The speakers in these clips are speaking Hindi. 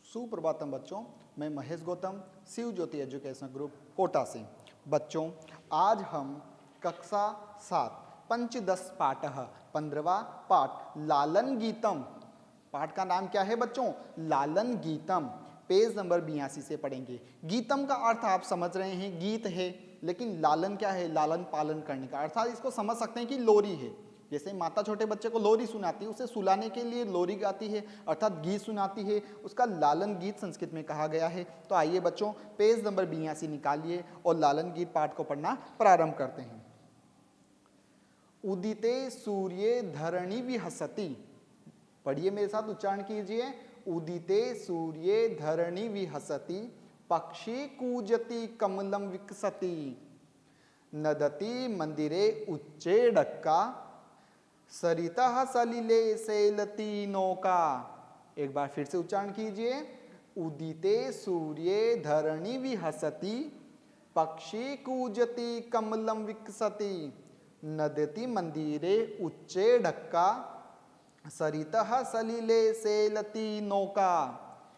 सुप्रभातम बच्चों, मैं महेश गौतम शिव ज्योति एजुकेशन ग्रुप कोटा से। बच्चों, आज हम कक्षा 7 पंचदश पाठ 15वां पाठ लालन गीतम, पाठ का नाम क्या है बच्चों? लालन गीतम, पेज नंबर 82 से पढ़ेंगे। गीतम का अर्थ आप समझ रहे हैं, गीत है, लेकिन लालन क्या है? लालन पालन करने का, अर्थात इसको समझ सकते हैं कि लोरी है। जैसे माता छोटे बच्चे को लोरी सुनाती है, उसे सुलाने के लिए लोरी गाती है, अर्थात गीत सुनाती है, उसका लालन गीत संस्कृत में कहा गया है। तो आइए बच्चों, पेज नंबर 82 निकालिए और लालन गीत पाठ को पढ़ना प्रारंभ करते हैं। उदिते सूर्ये धरणी विहसति, पढ़िए मेरे साथ, उच्चारण कीजिए। उदिते सूर्ये धरणी विहसति, पक्षी कूजति कमलम विकसति, नदति मंदिरे उच्चे डक्का, सरितः सलिले सेलती नौका। एक बार फिर से उच्चारण कीजिए। उदिते सूर्ये धरणी विहसति, पक्षी कूजति कमलम विकसति, नदति मंदिरे उच्चे ढक्का, सरितः सलिले सेलती नौका।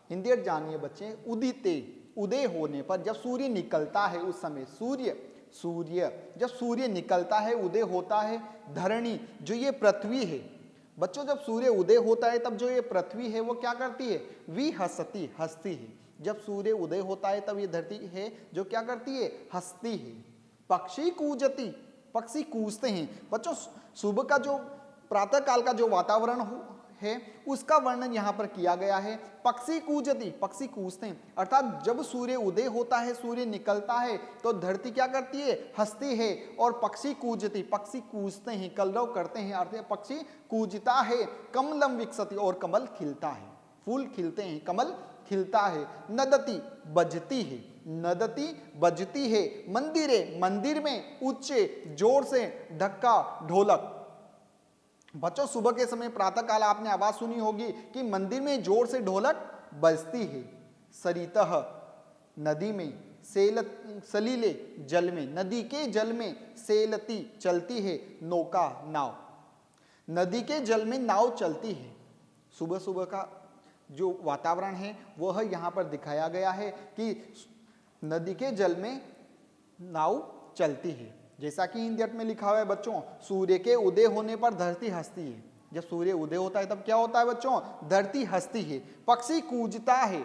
हिंदी जानिए बच्चे। उदिते, उदय होने पर, जब सूर्य निकलता है उस समय, सूर्य जब सूर्य निकलता है, उदय होता है, धरणी जो ये पृथ्वी है बच्चों, जब सूर्य उदय होता है तब जो ये पृथ्वी है वो क्या करती है? विहसती, हंसती है। जब सूर्य उदय होता है तब ये धरती है जो क्या करती है? हंसती है। पक्षी कूजती, पक्षी कूजते हैं। बच्चों, सुबह का जो प्रातः काल का जो वातावरण है उसका वर्णन यहाँ पर किया गया है। पक्षी कूजती, पक्षी कूजते हैं, अर्थात जब सूर्य उदय होता है, सूर्य निकलता है तो धरती क्या करती है? हंसती है। और पक्षी कूजती, पक्षी कूजते हैं, कलरव करते हैं, अर्थात पक्षी कूजता है। कमलम विकसति, और कमल खिलता है, फूल खिलते हैं, कमल खिलता है। नदती, बजती है, नदती बजती है। मंदिरे, मंदिर में, उच्चे जोर से, ढक्का ढोलक। बच्चों, सुबह के समय प्रातः काल आपने आवाज सुनी होगी कि मंदिर में जोर से ढोलक बजती है। सरितः, नदी में, सलीले, जल में, नदी के जल में, सेलती चलती है, नौका नाव, नदी के जल में नाव चलती है। सुबह सुबह का जो वातावरण है वह यहाँ पर दिखाया गया है कि नदी के जल में नाव चलती है। जैसा कि हिंदी में लिखा हुआ है बच्चों, सूर्य के उदय होने पर धरती हंसती है। जब सूर्य उदय होता है तब क्या होता है बच्चों? धरती हंसती है। पक्षी कूजता है,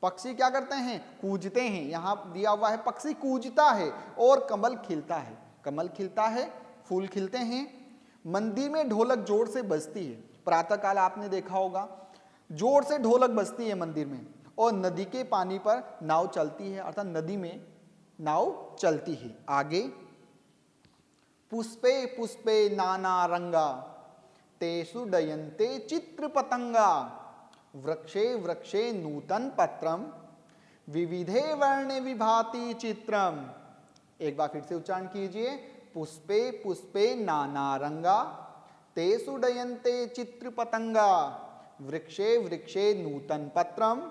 पक्षी क्या करते हैं? कूजते हैं। यहाँ दिया हुआ है पक्षी कूजता है। और कमल खिलता है, कमल खिलता है, फूल खिलते हैं। मंदिर में ढोलक जोर से बजती है। प्रातः काल आपने देखा होगा जोर से ढोलक बजती है मंदिर में। और नदी के पानी पर नाव चलती है, अर्थात नदी में नाव चलती है। आगे, पुष्पे पुष्पे नाना रंगा, तेषु डयन्ते चित्र पतंगा, वृक्षे वृक्षे नूतन पत्रम, विविधे वर्णे विभाति चित्रम। एक बार फिर से उच्चारण कीजिए। पुष्पे पुष्पे नाना रंगा, तेषु डयन्ते चित्र पतंगा, वृक्षे वृक्षे नूतन पत्रम,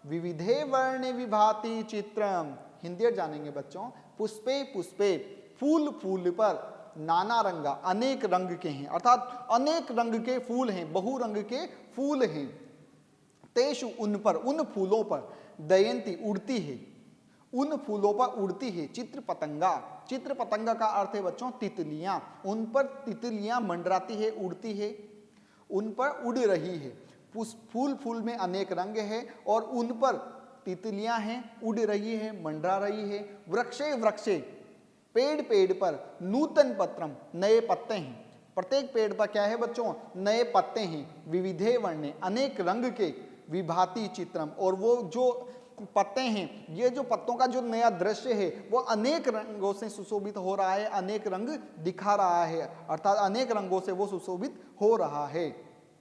विविधे वर्णे विभाति चित्रम। हिंदी जानेंगे बच्चों। पुष्पे पुष्पे, फूल फूल पर, नाना रंगा, अनेक रंग के हैं, अर्थात अनेक रंग के फूल हैं, बहुरंग के फूल हैं। तेषु, उन पर, उन फूलों पर, दयंती उड़ती है, उन फूलों पर उड़ती है, चित्र पतंगा। चित्र पतंगा का अर्थ है बच्चों तितलियां। उन पर तितलियां मंडराती है, उड़ती है, उन पर उड़ रही है। फूल फूल में अनेक रंग है और उन पर तितलियां हैं, उड़ रही है, मंडरा रही है। वृक्षे वृक्षे, पेड़ पेड़ पर, नूतन पत्रम, नए पत्ते हैं। प्रत्येक पेड़ पर क्या है बच्चों? नए पत्ते हैं। विविधे वर्णे, अनेक रंग के, विभाति चित्रम, और वो जो पत्ते हैं, ये जो पत्तों का जो नया दृश्य है वो अनेक रंगों से सुशोभित हो रहा है, अनेक रंग दिखा रहा है, अर्थात अनेक रंगों से वो सुशोभित हो रहा है।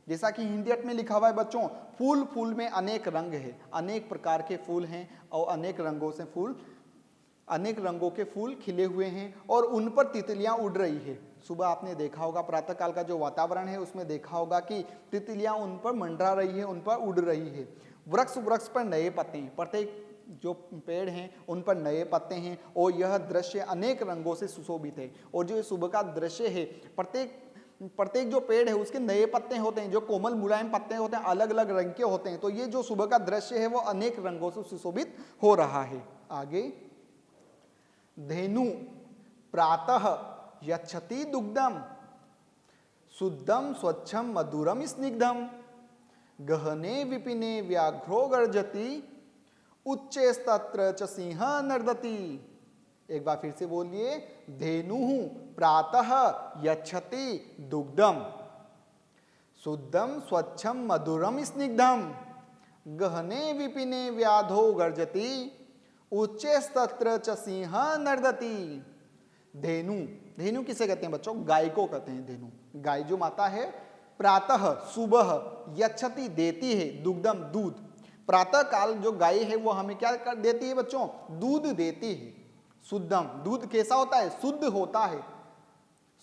जैसा कि हिंदी में लिखा हुआ है बच्चों, फूल फूल में अनेक रंग है, अनेक प्रकार के फूल हैं और अनेक रंगों से फूल, अनेक रंगों के फूल खिले हुए हैं और उन पर तितलियां उड़ रही है। सुबह आपने देखा होगा प्रातः काल का जो वातावरण है उसमें देखा होगा कि तितलियां उन पर मंडरा रही है, उन पर उड़ रही है। वृक्ष वृक्ष पर नए पत्ते हैं, प्रत्येक जो पेड़ हैं उन पर नए पत्ते हैं और यह दृश्य अनेक रंगों से सुशोभित है। और जो सुबह का दृश्य है, प्रत्येक प्रत्येक जो पेड़ है उसके नए पत्ते होते हैं, जो कोमल मुलायम पत्ते होते हैं अलग अलग रंग के होते हैं। तो ये जो सुबह का दृश्य है वो अनेक रंगों से सुशोभित हो रहा है। आगे, धेनु प्रातः यच्छति दुग्धम शुद्धम स्वच्छम मधुरम स्निग्धम गहने विपिने व्याघ्रो गर्जति उच्चैस्तत्र च सिंह नर्दति। एक बार फिर से बोलिए, धेनु प्रातः यच्छति दुग्धम शुद्धम स्वच्छम मधुरम स्निग्धम गहने विपिने व्याधो गर्जति उच्चैस्तत्र च सिंह नर्दति। धेनु, धेनु किसे कहते हैं बच्चों? गाय को कहते हैं धेनु। गाय जो माता है, प्रातः सुबह, यच्छति देती है, दुग्धम दूध। प्रातः काल जो गाय है वो हमें क्या कर देती है बच्चों? दूध देती है। शुद्धम, दूध कैसा होता है? शुद्ध होता है।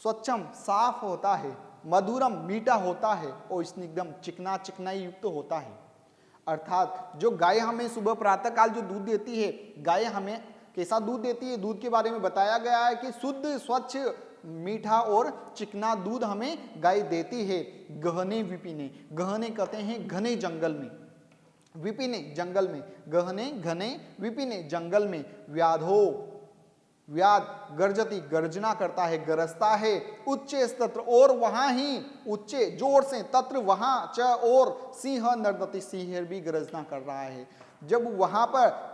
स्वच्छम, साफ होता है। मधुरम, मीठा होता है। और स्निग्धम, चिकना चिकनाई युक्त होता है। अर्थात जो गाय हमें सुबह प्रातः काल जो दूध देती है, गाय हमें कैसा दूध देती है? दूध के बारे में बताया गया है कि शुद्ध, स्वच्छ, मीठा और चिकना दूध हमें गाय देती है। गहने विपिने, गहने कहते हैं घने जंगल में, विपिने जंगल में, गहने घने, विपिने जंगल में, व्याधो व्याध, गर्जती गर्जना करता है, गरजता है, उच्चे तत्र और वहां ही, उच्चे जोर से, तत्र वहां, च और, सिंह नर्दति, सिंह भी गरजना कर रहा है। जब वहां पर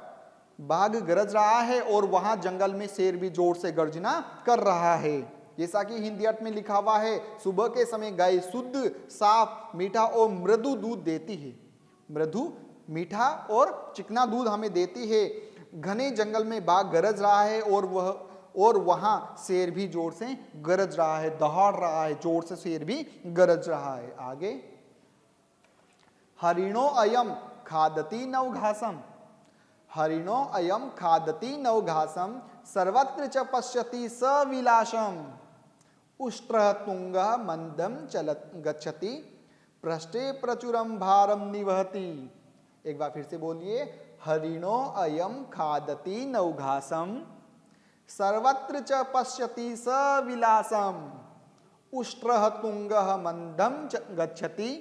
बाघ गरज रहा है और वहां जंगल में शेर भी जोर से गर्जना कर रहा है। जैसा कि हिंदी अर्थ में लिखा हुआ है, सुबह के समय गाय शुद्ध, साफ, मीठा और मृदु दूध देती है। मृदु, मीठा और चिकना दूध हमें देती है। घने जंगल में बाघ गरज रहा है और वहां शेर भी जोर से गरज रहा है, दहाड़ रहा है, जोर से शेर भी गरज रहा है। आगे, हरिणो अयम खादति नवघासम, हरिणो अयम खादति नवघासम सर्वत्र च पश्यति सविलासम उष्ट्रः तुंगः मंदम चलत गच्छति पृष्ठे प्रचुरम भारम निवहति। एक बार फिर से बोलिए, हरिणो अयम खादति नवघासम सर्वत्र च पश्यति सविलासम उष्ट्रः तुंगः मंदम गच्छति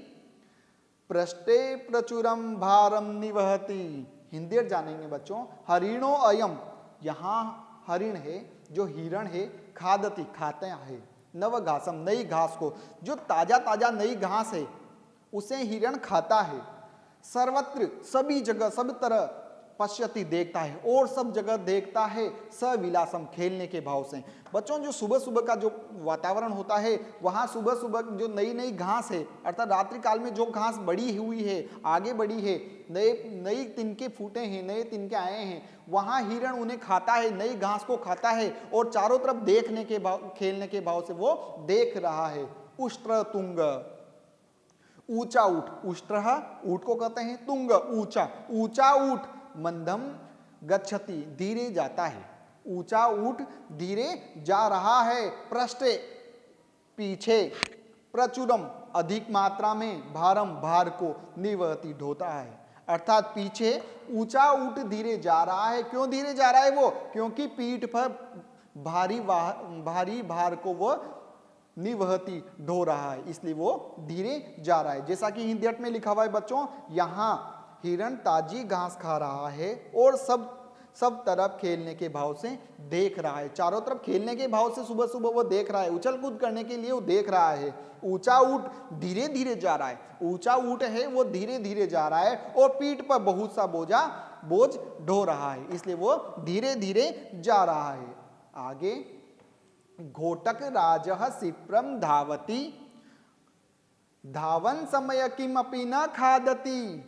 पृष्ठे प्रचुरम भारम निवहति। हिंदी अर्थ जानेंगे बच्चों। हरिणो अयम, यहाँ हरिण है, जो हिरण है, खादति खाते हैं, नवघासम नई घास को, जो ताजा ताजा नई घास है उसे हिरण खाता है। सर्वत्र सभी जगह, सब तरह, पश्यति देखता है और सब जगह देखता है, सविलासम खेलने के भाव से। बच्चों जो सुबह सुबह का जो वातावरण होता है, वहाँ सुबह सुबह जो नई नई घास है, अर्थात रात्रि काल में जो घास बड़ी हुई है, आगे बढ़ी है, नई तिनके फूटे हैं, नए तिनके आए हैं, वहाँ हिरण उन्हें खाता है, नई घास को खाता है और चारों तरफ देखने के भाव, खेलने के भाव से वो देख रहा है। उष्ट्र तुंग, ऊंचा ऊंट, उष्ट्र ऊंट को कहते हैं, तुंग ऊंचा, ऊंचा ऊंट, मंदम गच्छति धीरे जाता है, ऊंचा ऊंट धीरे जा रहा है, पृष्ठे पीछे, प्रचुरम अधिक मात्रा में, भारम भार को, निवहति ढोता है। अर्थात पीछे ऊंचा ऊंट धीरे जा रहा है। क्यों धीरे जा रहा है वो? क्योंकि पीठ पर भारी भार को वो निवहति ढो रहा है, इसलिए वो धीरे जा रहा है। जैसा कि हिंदी अर्थ में लिखा हुआ है बच्चों, यहाँ हिरण ताजी घास खा रहा है और सब तरफ खेलने के भाव से देख रहा है, चारों तरफ खेलने के भाव से सुबह सुबह वो देख रहा है, उछल कूद करने के लिए वो देख रहा है। ऊंचा ऊंट धीरे धीरे जा रहा है, ऊंचा ऊंट है वो धीरे धीरे जा रहा है और पीठ पर बहुत सा बोझ ढो रहा है, इसलिए वो धीरे धीरे जा रहा है। आगे, घोटक राजः सिप्रम धावति धावन समय किमपि न खादति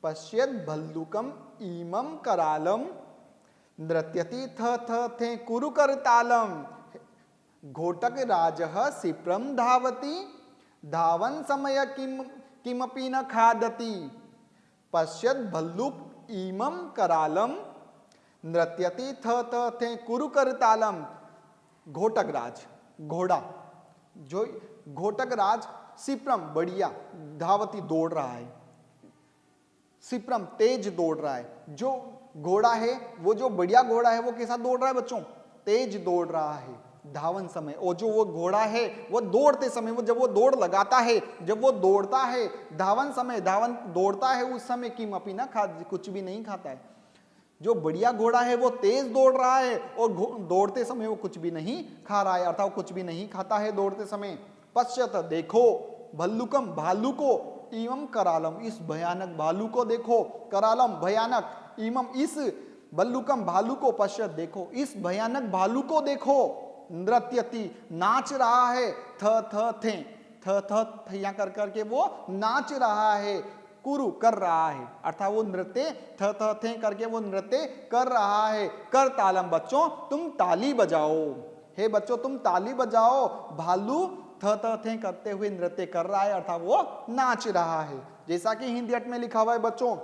पश्यत भल्लुकम इमं करालम नृत्यति थ थ थे कुरु करतालम। घोटक राजः सिप्रम धावति धावन समय किमपि न खादति पश्यत भल्लुक इमं करालम नृत्यति थ थ थे कुरु करतालम। घोटक राज, घोड़ा, जो घोटक राज सिप्रम बढ़िया, धावती दौड़ रहा है, सिप्रम तेज दौड़ रहा है। जो घोड़ा है वो जो बढ़िया घोड़ा है वो कैसा दौड़ रहा है बच्चों? तेज दौड़ रहा है, धावन समय, और जो वो घोड़ा है वो दौड़ते समय, वो जब वो दौड़ लगाता है, जब वो दौड़ता है, धावन समय, धावन दौड़ता है उस समय किमपि न खा, कुछ भी नहीं खाता है। जो बढ़िया घोड़ा है वो तेज दौड़ रहा है और दौड़ते समय वो कुछ भी नहीं खा रहा है, अर्थात वो कुछ भी नहीं खाता है दौड़ते समय। पश्चात देखो भल्लुकम, भालू को, इमम करालम, इस भयानक भालू को देखो, करालम भयानक, इमम इस, भल्लुकम भालू को, पश्चात देखो इस भयानक भालू को देखो, नृत्यति नाच रहा है, थ थ थे, थ थ थैया कर करके वो नाच रहा है, कुरु कर रहा है, अर्थात वो नृत्य थ थ थे करके वो नृत्य कर रहा है। कर तालम, बच्चों तुम ताली बजाओ, हे बच्चों तुम ताली बजाओ, भालू थ थ थे करते हुए नृत्य कर रहा है, अर्थात वो नाच रहा है। जैसा कि हिंदी अट में लिखा हुआ है बच्चों,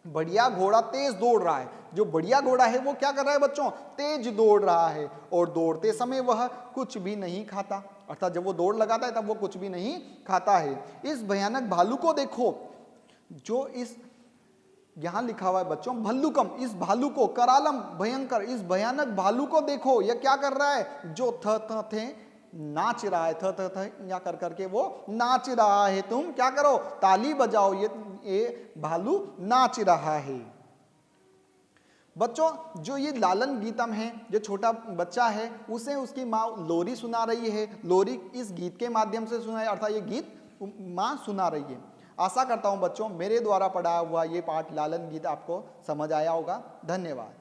बढ़िया घोड़ा तेज दौड़ रहा है, जो बढ़िया घोड़ा है वो क्या कर रहा है बच्चों, तेज दौड़ रहा है, और दौड़ते समय वह कुछ भी नहीं खाता, अर्थात जब वो दौड़ लगाता है तब वो कुछ भी नहीं खाता है। इस भयानक भालू को देखो, जो इस यहां लिखा हुआ है बच्चों भल्लुकम, इस भालू को, करालम भयंकर, इस भयानक भालू को देखो, यह क्या कर रहा है, जो थ थ थे नाच रहा है, थ थ थ या कर करके वो नाच रहा है, तुम क्या करो ताली बजाओ, ये भालू नाच रहा है। बच्चों जो ये लालन गीतम है, जो छोटा बच्चा है उसे उसकी माँ लोरी सुना रही है, लोरी इस गीत के माध्यम से सुना है, अर्थात ये गीत माँ सुना रही है। आशा करता हूं बच्चों मेरे द्वारा पढ़ाया हुआ ये पाठ लालन गीत आपको समझ आया होगा। धन्यवाद।